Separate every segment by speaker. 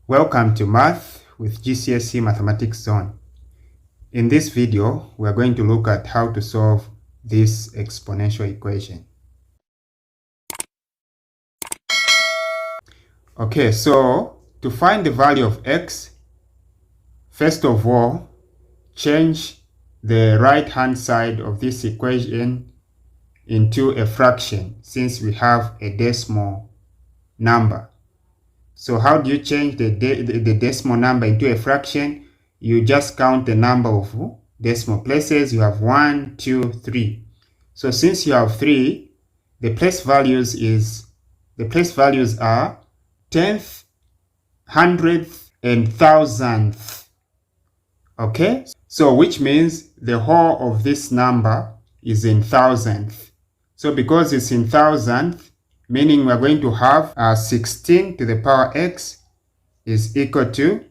Speaker 1: Welcome to Math with GCSE Mathematics Zone. In this video, we are going to look at how to solve this exponential equation. Okay, so to find the value of x, first of all, change the right-hand side of this equation into a fraction since we have a decimal number. So how do you change the decimal number into a fraction? You just count the number of decimal places. You have 1, 2, 3. So since you have 3, the place values are tenth, hundredth, and thousandth. Okay? So which means the whole of this number is in thousandth. So because it's in thousandth, meaning we're going to have 16 to the power x is equal to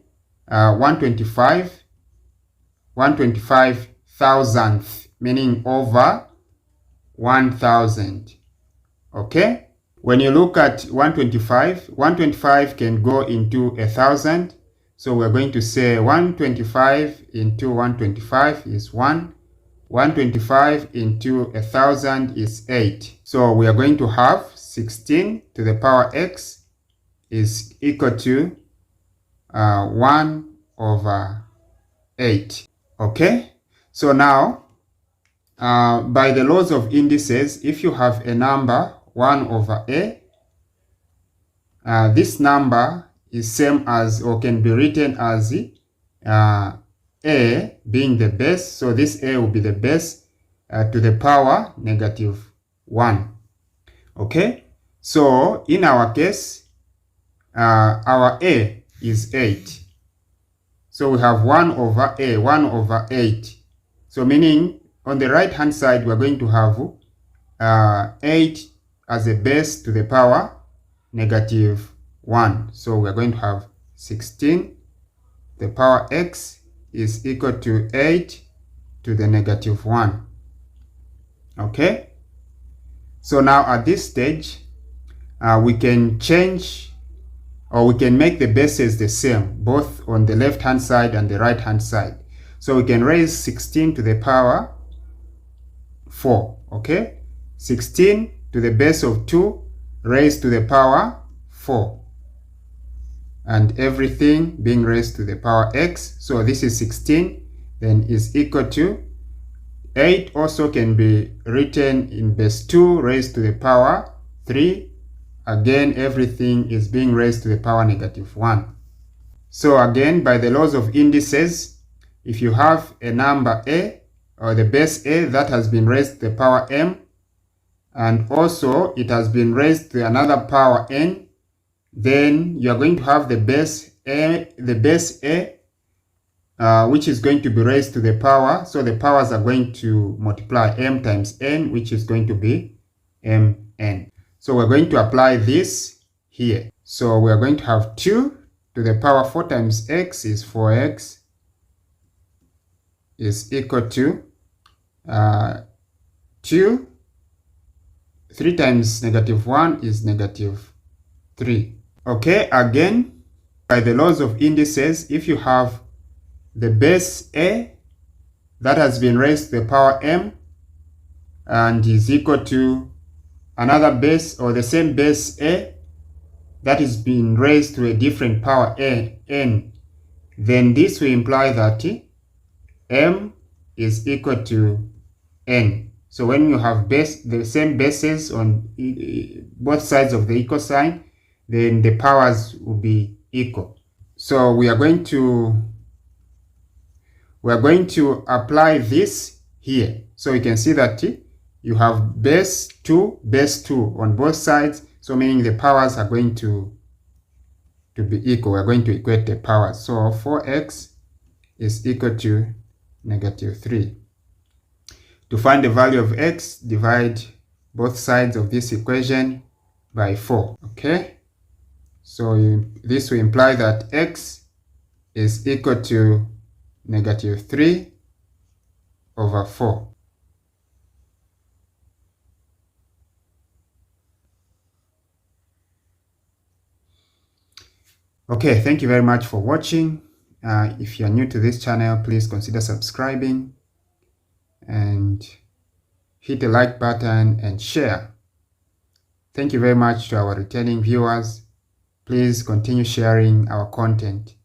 Speaker 1: 125 thousandth, meaning over 1000. Okay? When you look at 125 can go into 1000. So we're going to say 125 into 125 is 1. 125 into 1000 is 8. So we are going to have 16 to the power x is equal to 1 over 8. Okay? So now, by the laws of indices, if you have a number 1 over a, this number is same as, or can be written as a being the base. So this a will be the base to the power negative 1. Okay? So in our case, our a is 8. So we have 1 over a, 1 over 8. So meaning on the right hand side, we're going to have 8 as a base to the power negative 1. So we're going to have 16. The power x is equal to 8 to the negative 1. Okay? So now at this stage, we can change, or we can make the bases the same, both on the left hand side and the right hand side. So we can raise 16 to the power 4. Okay? 16 to the base of 2 raised to the power 4. And everything being raised to the power x. So this is 16, then is equal to 8 also can be written in base 2 raised to the power 3. Again, everything is being raised to the power negative 1. So again, by the laws of indices, if you have a number a, or the base a that has been raised to the power m, and also it has been raised to another power n, then you are going to have the base a, which is going to be raised to the power. So the powers are going to multiply m times n, which is going to be mn. So we're going to apply this here. So we're going to have 2 to the power 4 times x is 4x is equal to 2. 3 times negative 1 is negative 3. Okay, again, by the laws of indices, if you have the base a that has been raised to the power m and is equal to another base, or the same base a that is being raised to a different power n, then this will imply that m is equal to n. So when you have the same bases on both sides of the equal sign, then the powers will be equal. So we are going to apply this here. So you can see that you have base 2 on both sides. So meaning the powers are going to be equal. We're going to equate the powers. So 4x is equal to negative 3. To find the value of x, divide both sides of this equation by 4. Okay? So this will imply that x is equal to negative 3 over 4. Okay, thank you very much for watching. If you're new to this channel, please consider subscribing and hit the like button and share. Thank you very much to our returning viewers. Please continue sharing our content.